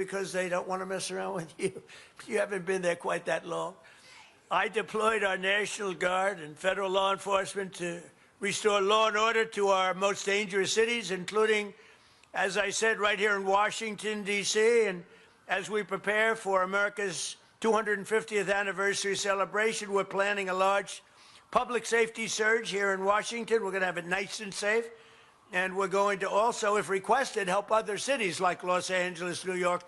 because they don't want to mess around with you. You haven't been there quite that long. I deployed our National Guard and federal law enforcement to restore law and order to our most dangerous cities, including, as I said, right here in Washington, D.C., and as we prepare for America's 250th anniversary celebration, we're planning a large public safety surge here in Washington. We're going to have it nice and safe. And we're going to also, if requested, help other cities like Los Angeles, New York.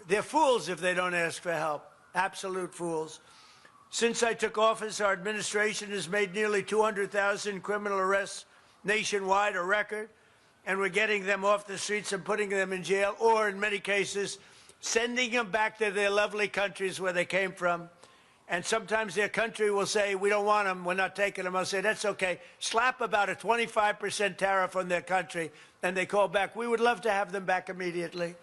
They're fools if they don't ask for help. Absolute fools. Since I took office, our administration has made nearly 200,000 criminal arrests nationwide, a record. And we're getting them off the streets and putting them in jail, or in many cases, sending them back to their lovely countries where they came from. And sometimes their country will say, we don't want them, we're not taking them. I'll say, that's okay. Slap about a 25% tariff on their country, and they call back. We would love to have them back immediately.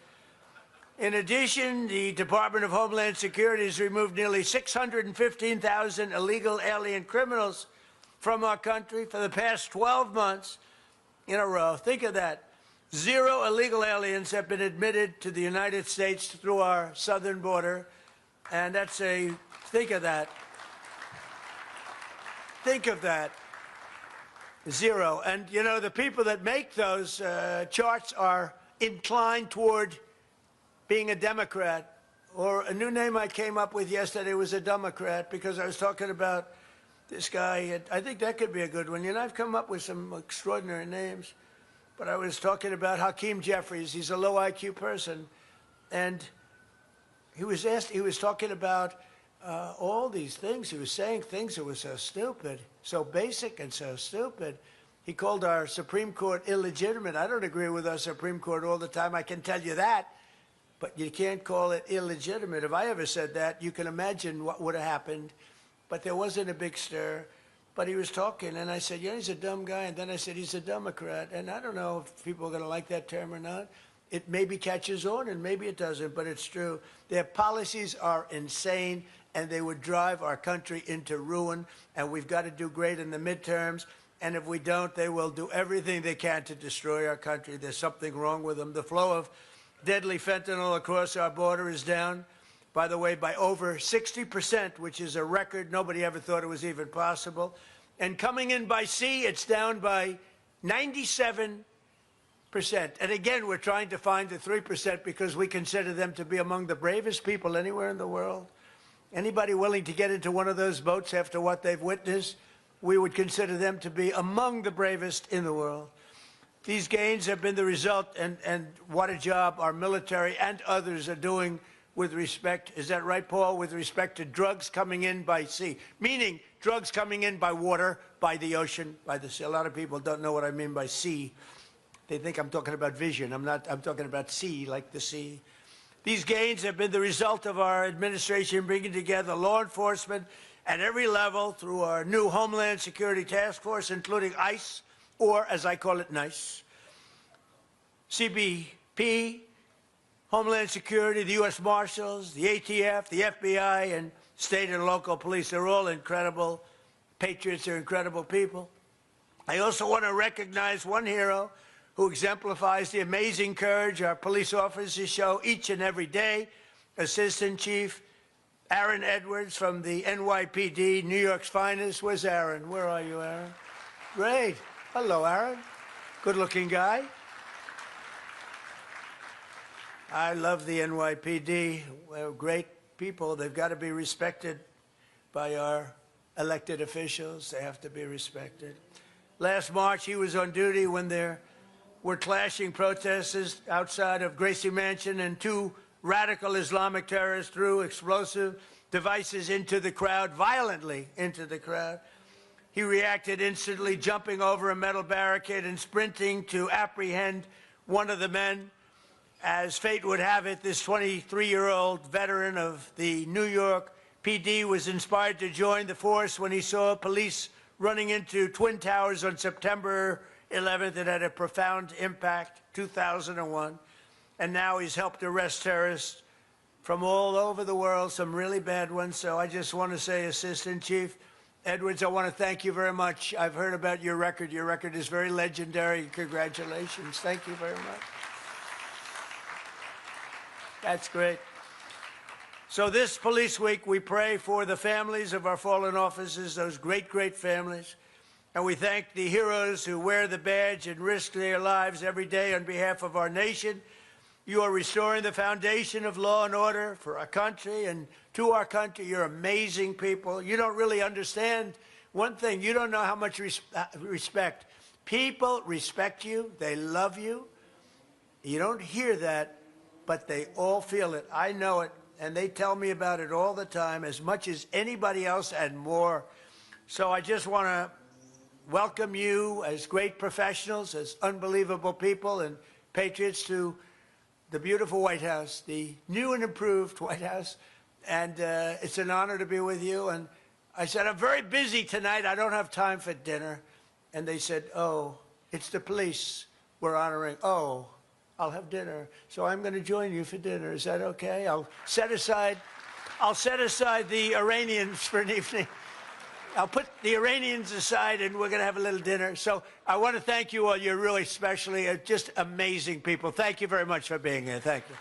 In addition, the Department of Homeland Security has removed nearly 615,000 illegal alien criminals from our country for the past 12 months in a row. Think of that. 0 illegal aliens have been admitted to the United States through our southern border, and that's a think of that. Think of that. 0. And, you know, the people that make those charts are inclined toward being a Democrat. Or a new name I came up with yesterday was a Democrat, because I was talking about this guy. I think that could be a good one. You know, I've come up with some extraordinary names. But I was talking about Hakeem Jeffries. He's a low IQ person. And he was talking about all these things. He was saying things that were so stupid, so basic and so stupid. He called our Supreme Court illegitimate. I don't agree with our Supreme Court all the time, I can tell you that. But you can't call it illegitimate. If I ever said that, you can imagine what would have happened. But there wasn't a big stir. But he was talking, and I said, yeah, he's a dumb guy. And then I said, he's a Democrat. And I don't know if people are going to like that term or not. It maybe catches on, and maybe it doesn't, but it's true. Their policies are insane, and they would drive our country into ruin. And we've got to do great in the midterms. And if we don't, they will do everything they can to destroy our country. There's something wrong with them. The flow of deadly fentanyl across our border is down, by the way, by over 60%, which is a record. Nobody ever thought it was even possible. And coming in by sea, it's down by 97%. And again, we're trying to find the 3% because we consider them to be among the bravest people anywhere in the world. Anybody willing to get into one of those boats after what they've witnessed, we would consider them to be among the bravest in the world. These gains have been the result, and what a job our military and others are doing with respect, is that right, Paul, with respect to drugs coming in by sea, meaning drugs coming in by water, by the ocean, by the sea. A lot of people don't know what I mean by sea. They think I'm talking about vision. I'm talking about sea, like the sea. These gains have been the result of our administration bringing together law enforcement at every level through our new Homeland Security Task Force, including ICE, or as I call it, NICE, CBP, Homeland Security, the U.S. Marshals, the ATF, the FBI, and state and local police. They're all incredible patriots. They're incredible people. I also want to recognize one hero who exemplifies the amazing courage our police officers show each and every day, Assistant Chief Aaron Edwards from the NYPD, New York's finest. Where's Aaron? Where are you, Aaron? Great. Hello, Aaron. Good-looking guy. I love the NYPD. They're great people. They've got to be respected by our elected officials. They have to be respected. Last March, he was on duty when there were clashing protesters outside of Gracie Mansion, and 2 radical Islamic terrorists threw explosive devices into the crowd, violently into the crowd. He reacted instantly, jumping over a metal barricade and sprinting to apprehend one of the men. As fate would have it, this 23-year-old veteran of the New York PD was inspired to join the force when he saw police running into Twin Towers on September 11th. It had a profound impact, 2001. And now he's helped arrest terrorists from all over the world, some really bad ones. So I just want to say, Assistant Chief Edwards, I want to thank you very much. I've heard about your record. Your record is very legendary. Congratulations. Thank you very much. That's great. So this Police Week, we pray for the families of our fallen officers, those great, great families. And we thank the heroes who wear the badge and risk their lives every day on behalf of our nation. You are restoring the foundation of law and order for our country and to our country. You're amazing people. You don't really understand one thing. You don't know how much respect. People respect you. They love you. You don't hear that, but they all feel it. I know it. And they tell me about it all the time, as much as anybody else and more. So I just want to welcome you as great professionals, as unbelievable people and patriots to the beautiful White House, the new and improved White House. And it's an honor to be with you. And I said, I'm very busy tonight. I don't have time for dinner. And they said, oh, it's the police we're honoring. Oh. I'll have dinner, so I'm going to join you for dinner. Is that okay? I'll set aside the Iranians for an evening. I'll put the Iranians aside, and we're going to have a little dinner. So I want to thank you all. You're really specially just amazing people. Thank you very much for being here. Thank you.